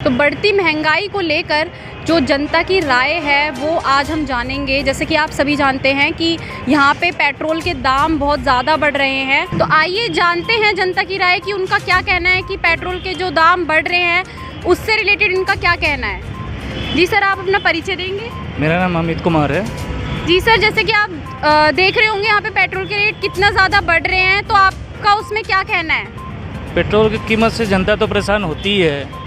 तो बढ़ती महंगाई को लेकर जो जनता की राय है वो आज हम जानेंगे। जैसे कि आप सभी जानते हैं कि यहाँ पे पेट्रोल के दाम बहुत ज़्यादा बढ़ रहे हैं, तो आइए जानते हैं जनता की राय कि उनका क्या कहना है कि पेट्रोल के जो दाम बढ़ रहे हैं उससे रिलेटेड इनका क्या कहना है। जी सर, आप अपना परिचय देंगे? मेरा नाम अमित कुमार है। जी सर, जैसे कि आप देख रहे होंगे यहाँ पे पेट्रोल के रेट कितना ज़्यादा बढ़ रहे हैं, तो आपका उसमें क्या कहना है? पेट्रोल की कीमत से जनता तो परेशान होती है,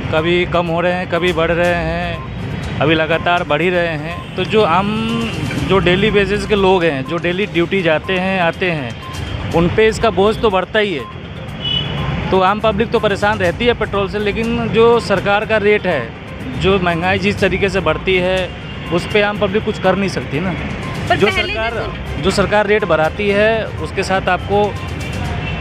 कभी कम हो रहे हैं कभी बढ़ रहे हैं, अभी लगातार बढ़ ही रहे हैं। तो जो डेली बेसिस के लोग हैं, जो डेली ड्यूटी जाते हैं आते हैं, उन पे इसका बोझ तो बढ़ता ही है। तो आम पब्लिक तो परेशान रहती है पेट्रोल से, लेकिन जो सरकार का रेट है, जो महंगाई जिस तरीके से बढ़ती है उस पे आम पब्लिक कुछ कर नहीं सकती ना। जो सरकार रेट बढ़ाती है उसके साथ आपको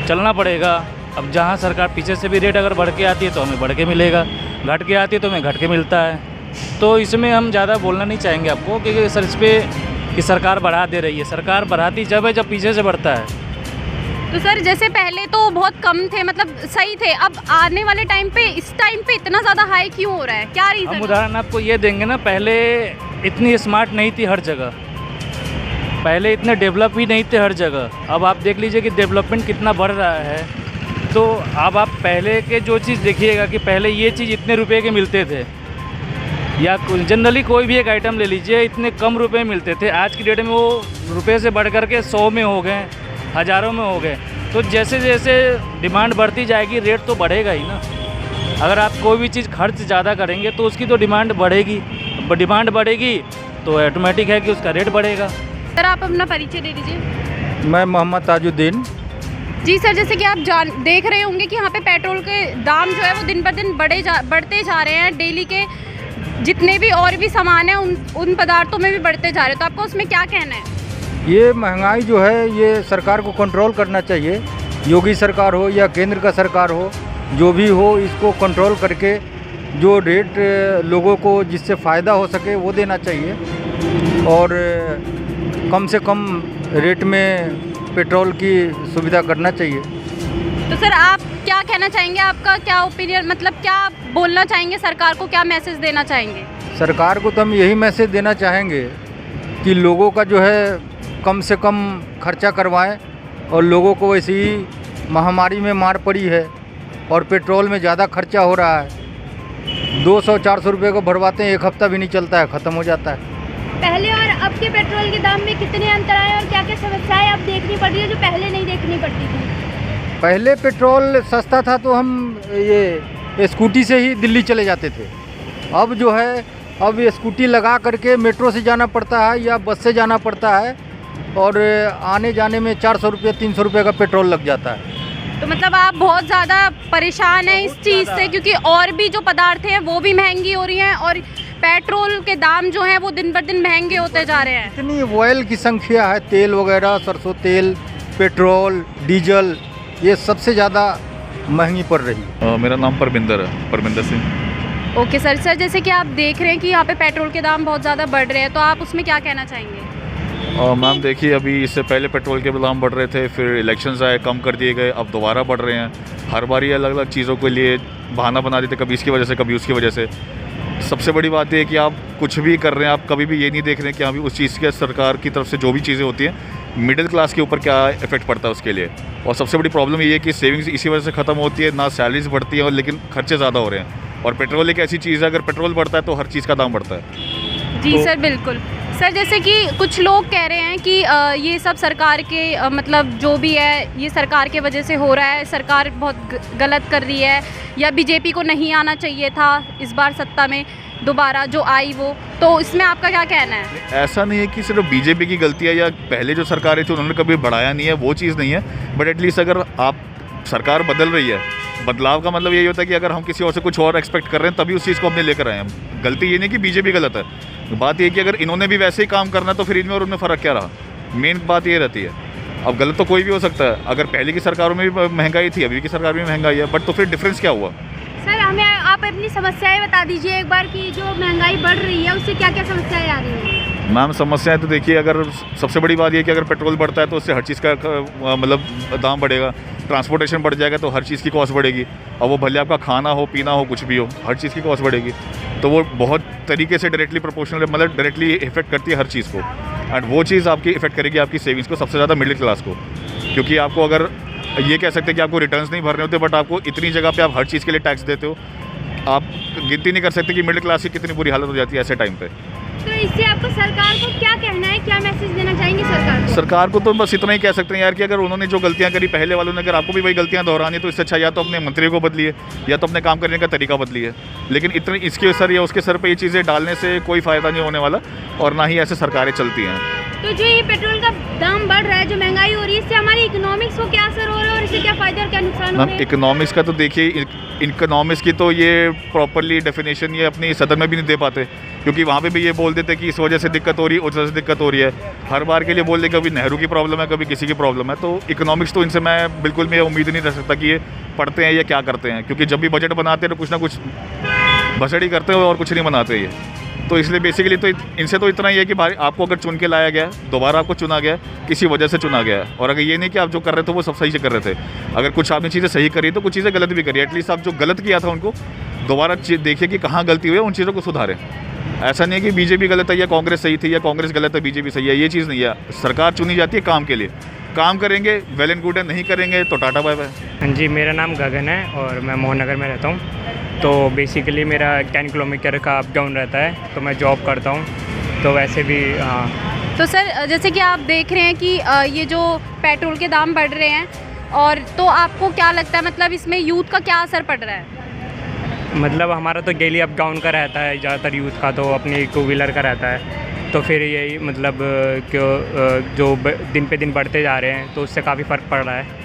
चलना पड़ेगा। अब जहाँ सरकार पीछे से भी रेट अगर बढ़ के आती है तो हमें बढ़ के मिलेगा, घट के आती है तो हमें घट के मिलता है। तो इसमें हम ज़्यादा बोलना नहीं चाहेंगे आपको कि सर इस पर कि सरकार बढ़ा दे रही है। सरकार बढ़ाती जब है जब पीछे से बढ़ता है। तो सर जैसे पहले तो बहुत कम थे, मतलब सही थे, अब आने वाले टाइम पे इस टाइम पे इतना ज़्यादा हाई क्यों हो रहा है, क्या रीज़न? हम उदाहरण आपको ये देंगे ना, पहले इतनी स्मार्ट नहीं थी हर जगह, पहले इतने डेवलप ही नहीं थे हर जगह। अब आप देख लीजिए कि डेवलपमेंट कितना बढ़ रहा है। तो अब आप पहले के जो चीज़ देखिएगा कि पहले ये चीज़ इतने रुपए के मिलते थे, या जनरली कोई भी एक आइटम ले लीजिए इतने कम रुपए मिलते थे। आज की डेट में वो रुपए से बढ़ कर के 100 में हो गए, हज़ारों में हो गए। तो जैसे जैसे डिमांड बढ़ती जाएगी रेट तो बढ़ेगा ही ना। अगर आप कोई भी चीज़ खर्च ज़्यादा करेंगे तो उसकी तो डिमांड बढ़ेगी, डिमांड बढ़ेगी तो ऑटोमेटिक है कि उसका रेट बढ़ेगा। सर आप अपना परिचय दे दीजिए। मैं मोहम्मद ताजुद्दीन। जी सर, जैसे कि आप देख रहे होंगे कि यहाँ पे पेट्रोल के दाम जो है वो दिन ब दिन बढ़ते जा रहे हैं। डेली के जितने भी और भी सामान हैं उन पदार्थों में भी बढ़ते जा रहे हैं, तो आपको उसमें क्या कहना है? ये महंगाई जो है ये सरकार को कंट्रोल करना चाहिए, योगी सरकार हो या केंद्र का सरकार हो, जो भी हो, इसको कंट्रोल करके जो रेट लोगों को जिससे फ़ायदा हो सके वो देना चाहिए, और कम से कम रेट में पेट्रोल की सुविधा करना चाहिए। तो सर आप क्या कहना चाहेंगे, आपका क्या ओपिनियन, मतलब क्या बोलना चाहेंगे सरकार को, क्या मैसेज देना चाहेंगे? सरकार को तो हम यही मैसेज देना चाहेंगे कि लोगों का जो है कम से कम खर्चा करवाएं, और लोगों को वैसे ही महामारी में मार पड़ी है और पेट्रोल में ज़्यादा खर्चा हो रहा है। 200-400 रुपये को भरवाते हैं, एक हफ्ता भी नहीं चलता है, ख़त्म हो जाता है। पहले और अब के पेट्रोल के दाम में कितने अंतर आए और क्या क्या समस्याएं अब देखनी पड़ रही है जो पहले नहीं देखनी पड़ती थी? पहले पेट्रोल सस्ता था तो हम ये स्कूटी से ही दिल्ली चले जाते थे। अब जो है अब ये स्कूटी लगा करके मेट्रो से जाना पड़ता है या बस से जाना पड़ता है, और आने जाने में 400 रुपये 300 रुपये का पेट्रोल लग जाता है। तो मतलब आप बहुत ज़्यादा परेशान हैं इस चीज़ से, क्योंकि और भी जो पदार्थ हैं वो भी महंगी हो रही हैं और पेट्रोल के दाम जो हैं वो दिन बर दिन महंगे होते जा रहे हैं। इतनी ऑयल की संख्या है, तेल वगैरह, सरसों तेल, पेट्रोल, डीजल, ये सबसे ज़्यादा महंगी पड़ रही है। मेरा नाम परमिंदर है, परमिंदर सिंह। ओके सर, जैसे कि आप देख रहे हैं कि यहाँ पे पेट्रोल के दाम बहुत ज़्यादा बढ़ रहे हैं, तो आप उसमें क्या कहना चाहेंगे? मैम देखिए, अभी इससे पहले पेट्रोल के दाम बढ़ रहे थे, फिर इलेक्शंस आए, कम कर दिए गए, अब दोबारा बढ़ रहे हैं। हर बार ये अलग अलग चीज़ों के लिए बहाना बना देते, कभी इसकी वजह से कभी उसकी वजह से। सबसे बड़ी बात यह है कि आप कुछ भी कर रहे हैं, आप कभी भी ये नहीं देख रहे हैं कि अभी उस चीज़ के सरकार की तरफ से जो भी चीज़ें होती हैं मिडिल क्लास के ऊपर क्या इफेक्ट पड़ता है उसके लिए। और सबसे बड़ी प्रॉब्लम ये है कि सेविंग्स इसी वजह से ख़त्म होती है, ना सैलरीज बढ़ती है, और लेकिन खर्चे ज़्यादा हो रहे हैं। और पेट्रोल एक ऐसी चीज़ है, अगर पेट्रोल बढ़ता है तो हर चीज़ का दाम बढ़ता है। जी सर बिल्कुल। सर जैसे कि कुछ लोग कह रहे हैं कि ये सब सरकार के मतलब जो भी है ये सरकार के वजह से हो रहा है, सरकार बहुत गलत कर रही है, या बीजेपी को नहीं आना चाहिए था इस बार सत्ता में दोबारा जो आई वो, तो इसमें आपका क्या कहना है? ऐसा नहीं है कि सिर्फ बीजेपी की गलती है या पहले जो सरकारें थी उन्होंने कभी बढ़ाया नहीं है, वो चीज़ नहीं है। बट एटलीस्ट अगर आप सरकार बदल रही है, बदलाव का मतलब यही होता है कि अगर हम किसी और से कुछ और एक्सपेक्ट कर रहे हैं तभी उस चीज़ को हमने लेकर आए हैं। गलती ये नहीं कि बीजेपी गलत है, बात ये है कि अगर इन्होंने भी वैसे ही काम करना तो फिर इनमें और उनमें फ़र्क क्या रहा। मेन बात ये रहती है। अब गलत तो कोई भी हो सकता है, अगर पहले की सरकारों में भी महंगाई थी, अभी की सरकार में महंगाई है, बट तो फिर डिफरेंस क्या हुआ? सर हमें आप अपनी समस्याएं बता दीजिए एक बार कि जो महंगाई बढ़ रही है उससे क्या क्या समस्याएं आ रही हैं? मैम समस्याएं तो देखिए, अगर सबसे बड़ी बात ये कि अगर पेट्रोल बढ़ता है तो उससे हर चीज़ का मतलब दाम बढ़ेगा, ट्रांसपोर्टेशन बढ़ जाएगा तो हर चीज़ की कॉस्ट बढ़ेगी, और वो भले आपका खाना हो पीना हो कुछ भी हो, हर चीज़ की कॉस्ट बढ़ेगी। तो वो बहुत तरीके से डायरेक्टली प्रोपोर्शनल मतलब डायरेक्टली इफेक्ट करती है हर चीज़ को, एंड वो चीज़ आपकी इफेक्ट करेगी आपकी सेविंग्स को, सबसे ज़्यादा मिडिल क्लास को। क्योंकि आपको अगर ये कह सकते हैं कि आपको रिटर्न्स नहीं भरने होते, बट आपको इतनी जगह पे आप हर चीज़ के लिए टैक्स देते हो, आप गिनती नहीं कर सकते कि मिडिल क्लास की कितनी बुरी हालत हो जाती है ऐसे टाइम पे। तो इससे आपको सरकार को क्या कहना है, क्या मैसेज देना चाहेंगे सरकार को तो बस इतना ही कह सकते हैं यार कि अगर उन्होंने जो गलतियां करी पहले वालों ने, अगर आपको भी वही गलतियां दोहरानी है तो इससे अच्छा या तो अपने मंत्रियों को बदलिए या तो अपने काम करने का तरीका बदलिए। लेकिन इतने इसके सर या उसके सर पे ये चीज़ें डालने से कोई फ़ायदा नहीं होने वाला, और ना ही ऐसे सरकारें चलती हैं। तो जो ये पेट्रोल का दाम बढ़ रहा है, जो महंगाई हो रही है, इससे हमारी इकोनॉमिक्स को क्या असर हो रहा है और इससे क्या फ़ायदा और क्या नुकसान हो रहा है? इकोनॉमिक्स का तो देखिए, इकोनॉमिक्स की तो ये प्रॉपरली डेफिनेशन ये अपनी सदन में भी नहीं दे पाते, क्योंकि वहाँ पे भी ये बोल देते कि इस वजह से दिक्कत हो रही है, उस वजह से दिक्कत हो रही है। हर बार के लिए बोल दे कभी नेहरू की प्रॉब्लम है, कभी किसी की प्रॉब्लम है। तो इकोनॉमिक्स तो इनसे मैं बिल्कुल भी उम्मीद नहीं रख सकता कि ये पढ़ते हैं या क्या करते हैं, क्योंकि जब भी बजट बनाते हैं तो कुछ ना कुछ भसड़ी करते हैं और कुछ नहीं बनाते ये। तो इसलिए बेसिकली तो इनसे तो इतना ही है कि भाई आपको अगर चुन के लाया गया, दोबारा आपको चुना गया, किसी वजह से चुना गया, और अगर ये नहीं कि आप जो कर रहे थे वो सब सही से कर रहे थे। अगर कुछ आपने चीज़ें सही करी तो कुछ चीज़ें गलत भी करी, एटलीस्ट आप जो गलत किया था उनको दोबारा देखिए कि कहाँ गलती हुई है, उन चीज़ों को सुधारें। ऐसा नहीं है कि बीजेपी गलत है या कांग्रेस सही थी या कांग्रेस गलत है बीजेपी सही है, ये चीज़ नहीं है। सरकार चुनी जाती है काम के लिए, काम करेंगे वेल एंड गुड है, नहीं करेंगे तो टाटा बाय बाय। हाँ जी, मेरा नाम गगन है और मैं मोहन नगर में रहता हूँ। तो बेसिकली मेरा 10 किलोमीटर का अप डाउन रहता है, तो मैं जॉब करता हूँ, तो वैसे भी हाँ। तो सर जैसे कि आप देख रहे हैं कि ये जो पेट्रोल के दाम बढ़ रहे हैं, और तो आपको क्या लगता है, मतलब इसमें यूथ का क्या असर पड़ रहा है? मतलब हमारा तो डेली अप डाउन का रहता है, ज़्यादातर यूथ का तो अपनी 2 व्हीलर का रहता है। तो फिर यही मतलब जो दिन पे दिन बढ़ते जा रहे हैं तो उससे काफ़ी फ़र्क पड़ रहा है।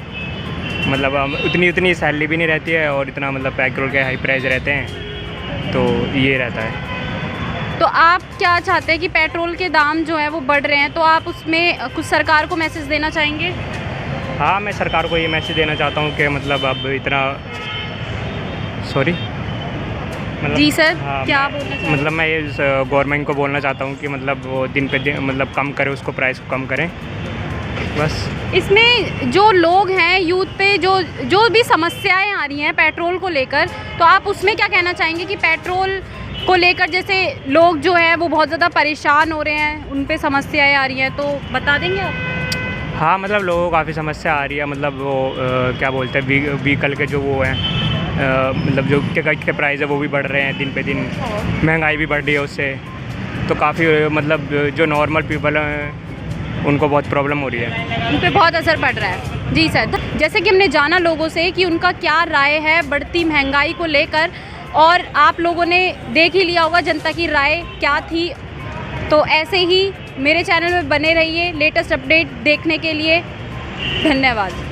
मतलब उतनी सैलरी भी नहीं रहती है और इतना मतलब पेट्रोल के हाई प्राइस रहते हैं, तो ये रहता है। तो आप क्या चाहते हैं कि पेट्रोल के दाम जो है वो बढ़ रहे हैं, तो आप उसमें कुछ सरकार को मैसेज देना चाहेंगे? हाँ, मैं सरकार को ये मैसेज देना चाहता हूँ कि मतलब अब इतना जी सर, हाँ, क्या बोलना चाहते हैं? मतलब मैं ये गवर्नमेंट को बोलना चाहता हूँ कि मतलब वो दिन पे दिन मतलब कम करे, उसको प्राइस को कम करें बस। इसमें जो लोग हैं यूथ पे जो भी समस्याएं आ रही हैं पेट्रोल को लेकर, तो आप उसमें क्या कहना चाहेंगे कि पेट्रोल को लेकर जैसे लोग जो है वो बहुत ज़्यादा परेशान हो रहे हैं, उन पे समस्याएं आ रही हैं, तो बता देंगे आप? हाँ, मतलब लोगों को काफ़ी समस्या आ रही है। मतलब वो क्या बोलते हैं, व्हीकल के जो वो हैं मतलब जो टिकट के प्राइस है वो भी बढ़ रहे हैं दिन पे दिन, महंगाई भी बढ़ रही है उससे। तो काफ़ी मतलब जो नॉर्मल पीपल हैं उनको बहुत प्रॉब्लम हो रही है, उन पे बहुत असर पड़ रहा है। जी सर, जैसे कि हमने जाना लोगों से कि उनका क्या राय है बढ़ती महंगाई को लेकर, और आप लोगों ने देख ही लिया होगा जनता की राय क्या थी। तो ऐसे ही मेरे चैनल में बने रहिए लेटेस्ट अपडेट देखने के लिए। धन्यवाद।